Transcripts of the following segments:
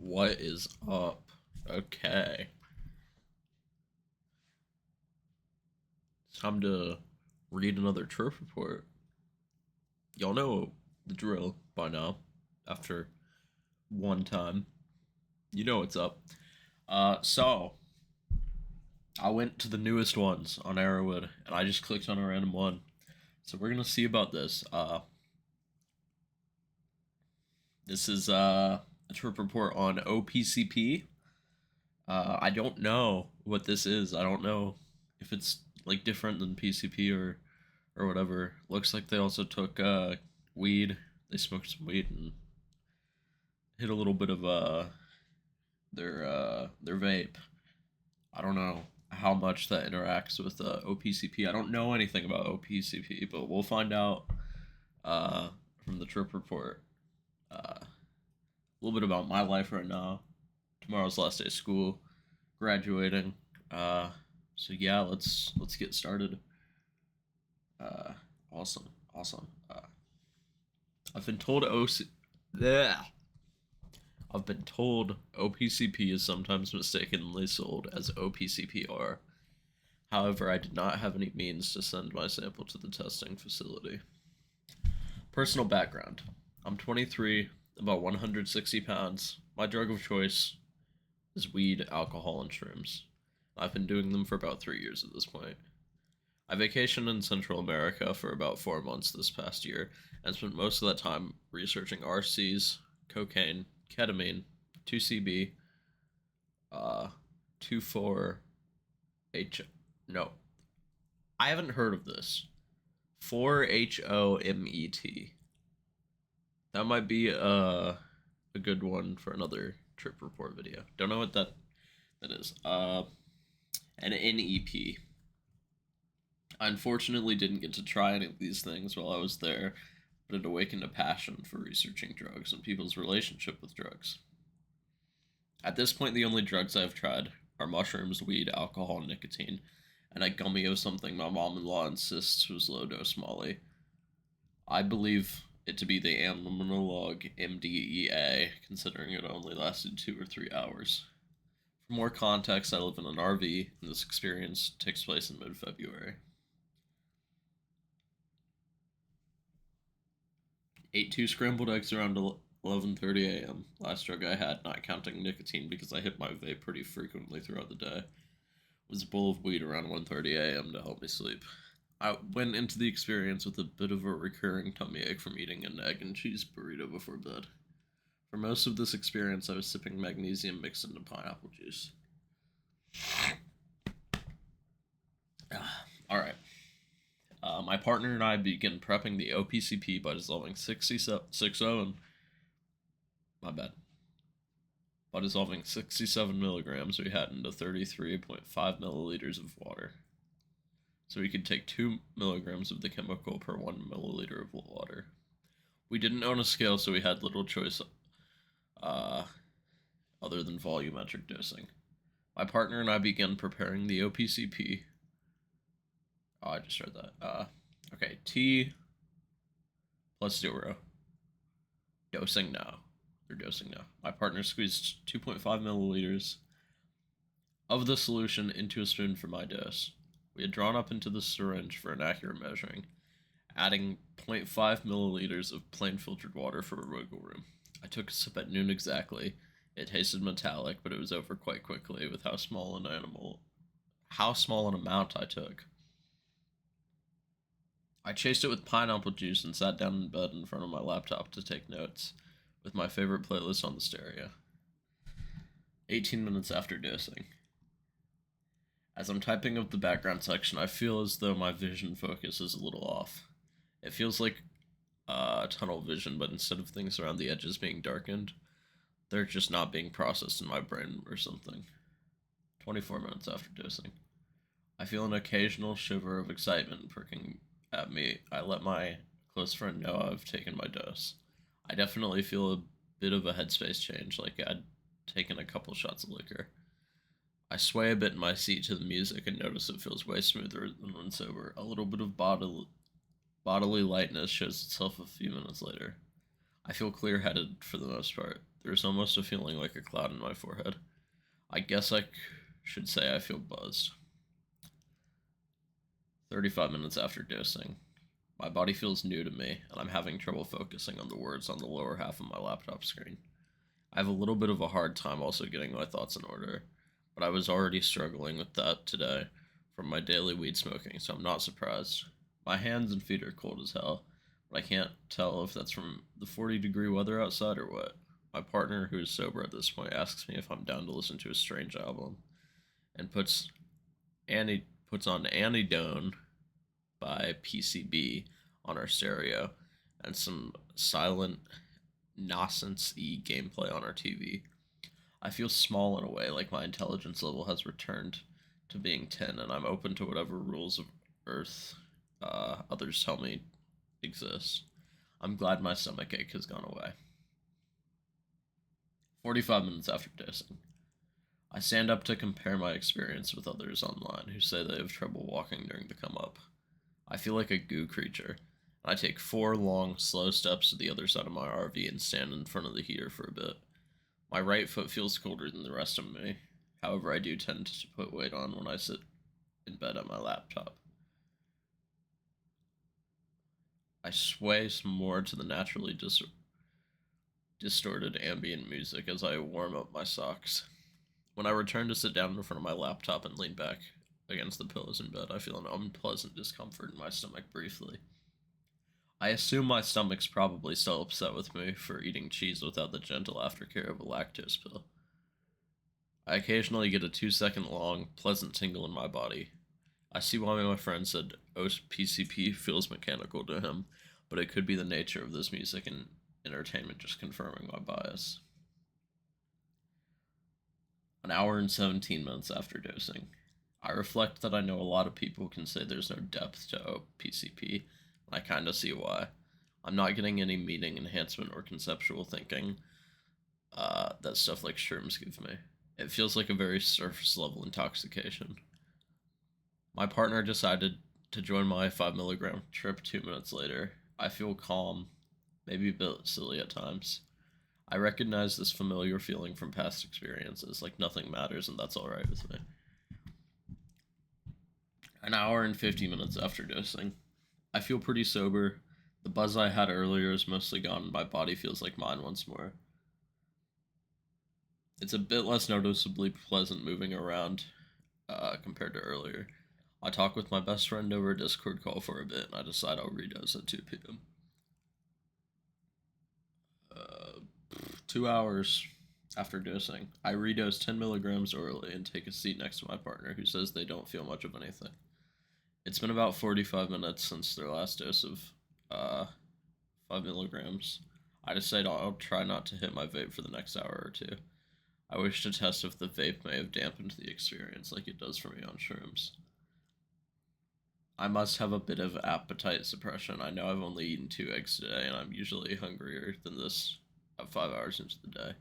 What is up? Okay. It's time to read another trip report. Y'all know the drill by now. After one time. You know what's up. So I went to the newest ones on Arrowwood and I just clicked on a random one. So we're gonna see about this. This is a trip report on O-PCP. I don't know what this is. I don't know if it's like different than PCP or whatever. Looks like they also took weed. They smoked some weed and hit a little bit of their vape. I don't know how much that interacts with O-PCP. I don't know anything about O-PCP, but we'll find out from the trip report. A little bit about my life right now. Tomorrow's last day of school, graduating. So yeah, let's get started. Awesome. I've been told I've been told O-PCP is sometimes mistakenly sold as O-PCPR. However, I did not have any means to send my sample to the testing facility. Personal background. I'm 23, about 160 pounds. My drug of choice is weed, alcohol, and shrooms. I've been doing them for about 3 years at this point. I vacationed in Central America for about 4 months this past year and spent most of that time researching RCs, cocaine, ketamine, 2CB, 24H. No, I haven't heard of this. 4HOMET. That might be a good one for another trip report video. Don't know what that is. An NEP. I unfortunately didn't get to try any of these things while I was there, but it awakened a passion for researching drugs and people's relationship with drugs. At this point, the only drugs I've tried are mushrooms, weed, alcohol, and nicotine, and a gummy of something my mom-in-law insists was low-dose Molly. I believe it to be the analog MDEA, considering it only lasted 2 or 3 hours. For more context, I live in an RV, and this experience takes place in mid-February. Ate 2 scrambled eggs around 11:30 a.m. Last drug I had, not counting nicotine because I hit my vape pretty frequently throughout the day, was a bowl of weed around 1:30 a.m. to help me sleep. I went into the experience with a bit of a recurring tummy ache from eating an egg and cheese burrito before bed. For most of this experience, I was sipping magnesium mixed into pineapple juice. Alright. My partner and I began prepping the O-PCP by dissolving 67 milligrams we had into 33.5 milliliters of water. So we could take 2 milligrams of the chemical per 1 milliliter of water. We didn't own a scale, so we had little choice other than volumetric dosing. My partner and I began preparing the O-PCP. Oh, I just read that. Okay, T plus 0. Dosing now. They're dosing now. My partner squeezed 2.5 milliliters of the solution into a spoon for my dose. We had drawn up into the syringe for an accurate measuring, adding 0.5 milliliters of plain filtered water for a wiggle room. I took a sip at noon exactly. It tasted metallic, but it was over quite quickly with how small an amount I took. I chased it with pineapple juice and sat down in bed in front of my laptop to take notes, with my favorite playlist on the stereo. 18 minutes after dosing. As I'm typing up the background section, I feel as though my vision focus is a little off. It feels like tunnel vision, but instead of things around the edges being darkened, they're just not being processed in my brain or something. 24 minutes after dosing. I feel an occasional shiver of excitement pricking at me. I let my close friend know I've taken my dose. I definitely feel a bit of a headspace change, like I'd taken a couple shots of liquor. I sway a bit in my seat to the music and notice it feels way smoother than when sober. A little bit of bodily lightness shows itself a few minutes later. I feel clear-headed for the most part. There's almost a feeling like a cloud in my forehead. I guess should say I feel buzzed. 35 minutes after dosing. My body feels new to me, and I'm having trouble focusing on the words on the lower half of my laptop screen. I have a little bit of a hard time also getting my thoughts in order, but I was already struggling with that today from my daily weed smoking, so I'm not surprised. My hands and feet are cold as hell, but I can't tell if that's from the 40-degree weather outside or what. My partner, who is sober at this point, asks me if I'm down to listen to a strange album, and puts on Anidone by PCB on our stereo, and some silent nonsense-y gameplay on our TV. I feel small in a way, like my intelligence level has returned to being 10, and I'm open to whatever rules of Earth others tell me exist. I'm glad my stomach ache has gone away. 45 minutes after dosing. I stand up to compare my experience with others online who say they have trouble walking during the come up. I feel like a goo creature. I take 4 long, slow steps to the other side of my RV and stand in front of the heater for a bit. My right foot feels colder than the rest of me. However, I do tend to put weight on when I sit in bed at my laptop. I sway some more to the naturally distorted ambient music as I warm up my socks. When I return to sit down in front of my laptop and lean back against the pillows in bed, I feel an unpleasant discomfort in my stomach briefly. I assume my stomach's probably still upset with me for eating cheese without the gentle aftercare of a lactose pill. I occasionally get a 2-second long, pleasant tingle in my body. I see why my friend said O-PCP feels mechanical to him, but it could be the nature of this music and entertainment just confirming my bias. An hour and 17 minutes after dosing. I reflect that I know a lot of people can say there's no depth to O-PCP, and I kinda see why. I'm not getting any meaning enhancement or conceptual thinking that stuff like shrooms give me. It feels like a very surface level intoxication. My partner decided to join my 5 mg trip 2 minutes later. I feel calm, maybe a bit silly at times. I recognize this familiar feeling from past experiences, like nothing matters and that's alright with me. An hour and 50 minutes after dosing. I feel pretty sober. The buzz I had earlier is mostly gone and my body feels like mine once more. It's a bit less noticeably pleasant moving around compared to earlier. I talk with my best friend over a Discord call for a bit and I decide I'll redose at 2 p.m. 2 hours after dosing, I redose 10 milligrams orally and take a seat next to my partner who says they don't feel much of anything. It's been about 45 minutes since their last dose of 5 milligrams. I decide I'll try not to hit my vape for the next hour or two. I wish to test if the vape may have dampened the experience like it does for me on shrooms. I must have a bit of appetite suppression. I know I've only eaten 2 eggs today, and I'm usually hungrier than this at 5 hours into the day.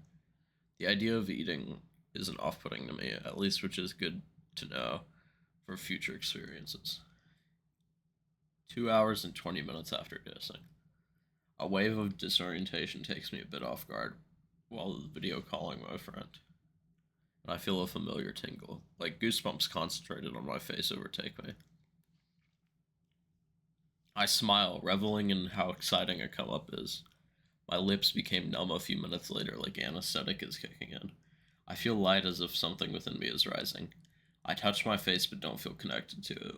The idea of eating isn't off-putting to me, at least, which is good to know for future experiences. 2 hours and 20 minutes after dosing. A wave of disorientation takes me a bit off guard while video calling my friend. And I feel a familiar tingle, like goosebumps concentrated on my face overtake me. I smile, reveling in how exciting a come-up is. My lips became numb a few minutes later, like anesthetic is kicking in. I feel light as if something within me is rising. I touch my face but don't feel connected to it.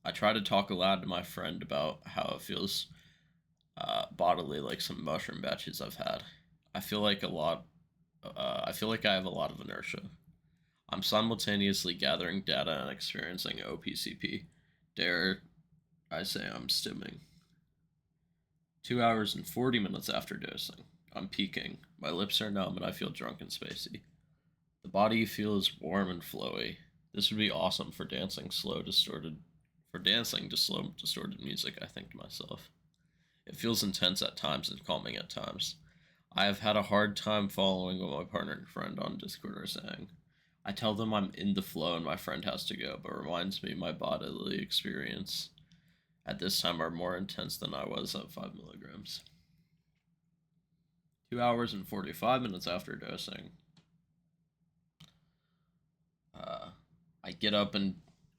I try to talk aloud to my friend about how it feels bodily, like some mushroom batches I've had. I feel like I have a lot of inertia. I'm simultaneously gathering data and experiencing O-PCP. Dare I say I'm stimming. 2 hours and 40 minutes after dosing. I'm peaking. My lips are numb and I feel drunk and spacey. The body feels warm and flowy. This would be awesome for dancing to slow, distorted music, I think to myself. It feels intense at times and calming at times. I have had a hard time following what my partner and friend on Discord are saying. I tell them I'm in the flow and my friend has to go, but reminds me my bodily experience at this time are more intense than I was at 5 milligrams. 2 hours and 45 minutes after dosing, I get up and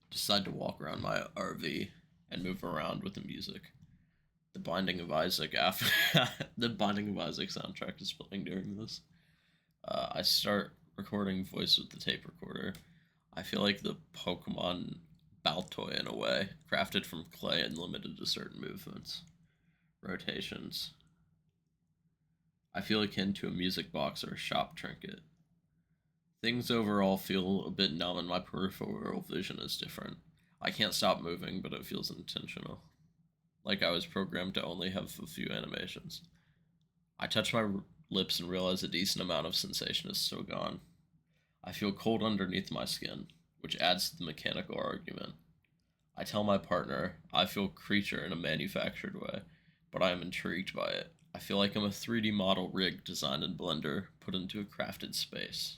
decide to walk around my RV and move around with the music. The Binding of Isaac the Binding of Isaac soundtrack is playing during this. I start recording voice with the tape recorder. I feel like the Pokemon Baltoy in a way, crafted from clay and limited to certain movements, rotations. I feel akin to a music box or a shop trinket. Things overall feel a bit numb and my peripheral vision is different. I can't stop moving, but it feels intentional. Like I was programmed to only have a few animations. I touch my lips and realize a decent amount of sensation is still gone. I feel cold underneath my skin, which adds to the mechanical argument. I tell my partner I feel creature in a manufactured way, but I am intrigued by it. I feel like I'm a 3D model rig designed in Blender, put into a crafted space.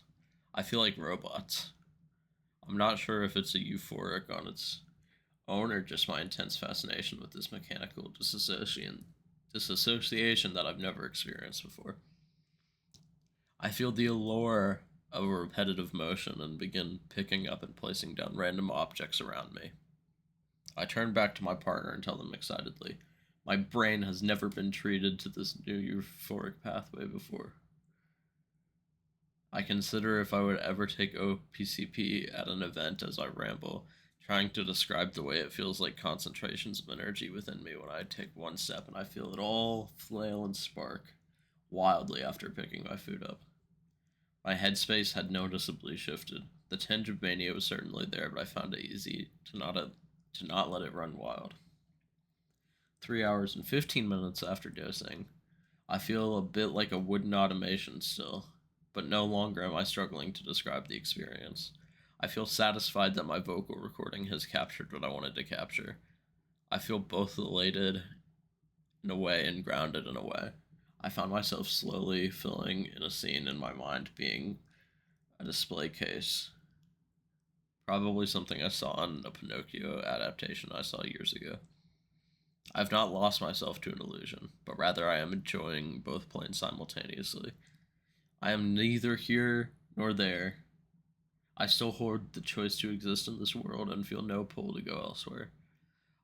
I feel like robots. I'm not sure if it's a euphoric on its own or just my intense fascination with this mechanical disassociation that I've never experienced before. I feel the allure of a repetitive motion and begin picking up and placing down random objects around me. I turn back to my partner and tell them excitedly, my brain has never been treated to this new euphoric pathway before. I consider if I would ever take O-PCP at an event as I ramble, trying to describe the way it feels like concentrations of energy within me when I take one step and I feel it all flail and spark wildly after picking my food up. My headspace had noticeably shifted. The tinge of mania was certainly there, but I found it easy to not let it run wild. 3 hours and 15 minutes after dosing, I feel a bit like a wooden automation still, but no longer am I struggling to describe the experience. I feel satisfied that my vocal recording has captured what I wanted to capture. I feel both elated in a way and grounded in a way. I found myself slowly filling in a scene in my mind being a display case. Probably something I saw in a Pinocchio adaptation I saw years ago. I've not lost myself to an illusion, but rather I am enjoying both planes simultaneously. I am neither here nor there. I still hold the choice to exist in this world and feel no pull to go elsewhere.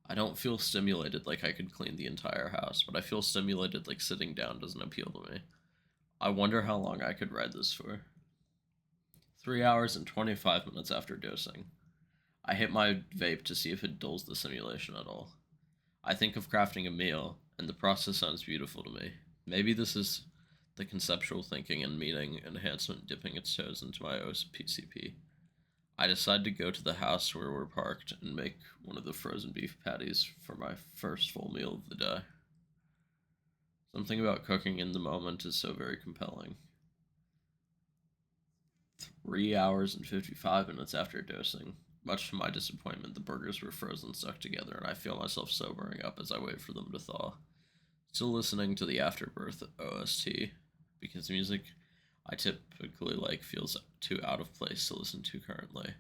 I don't feel stimulated like I could clean the entire house, but I feel stimulated like sitting down doesn't appeal to me. I wonder how long I could ride this for. 3 hours and 25 minutes after dosing. I hit my vape to see if it dulls the simulation at all. I think of crafting a meal, and the process sounds beautiful to me. Maybe this is the conceptual thinking and meaning enhancement dipping its toes into my O-PCP. I decide to go to the house where we're parked and make one of the frozen beef patties for my first full meal of the day. Something about cooking in the moment is so very compelling. 3 hours and 55 minutes after dosing. Much to my disappointment, the burgers were frozen stuck together, and I feel myself sobering up as I wait for them to thaw. Still listening to the Afterbirth OST, because music I typically like feels too out of place to listen to currently.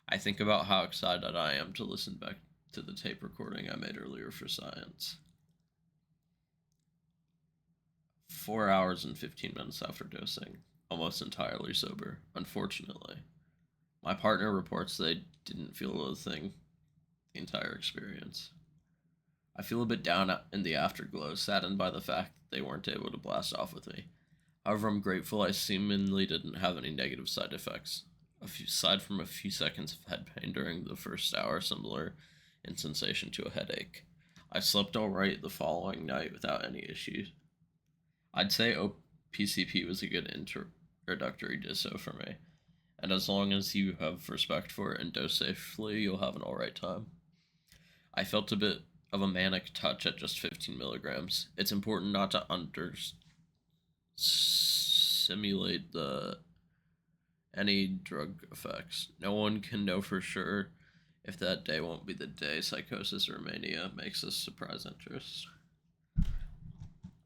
I think about how excited I am to listen back to the tape recording I made earlier for science. 4 hours and 15 minutes after dosing, almost entirely sober, unfortunately. My partner reports they didn't feel a thing the entire experience. I feel a bit down in the afterglow, saddened by the fact that they weren't able to blast off with me. However, I'm grateful I seemingly didn't have any negative side effects, aside from a few seconds of head pain during the first hour, similar in sensation to a headache. I slept alright the following night without any issues. I'd say O-PCP was a good introductory disso for me, and as long as you have respect for it and dose safely, you'll have an alright time. I felt a bit of a manic touch at just 15 milligrams. It's important not to simulate any drug effects. No one can know for sure if that day won't be the day psychosis or mania makes us surprise interest.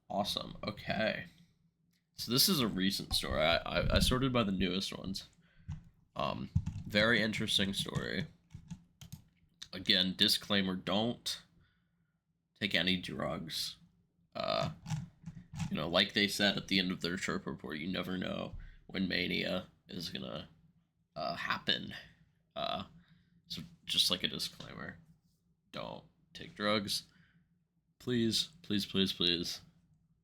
Awesome. Okay. So this is a recent story. I sorted by the newest ones. Very interesting story. Again, disclaimer, don't take any drugs. You know, like they said at the end of their trip report, you never know when mania is gonna happen. Uh, so just like a disclaimer, don't take drugs. Please, please, please, please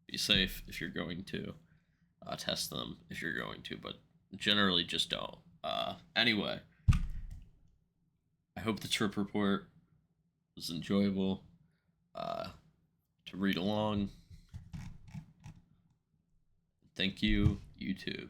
be safe if you're going to. Test them if you're going to, but generally just don't. Anyway, I hope the trip report was enjoyable to read along. Thank you, YouTube.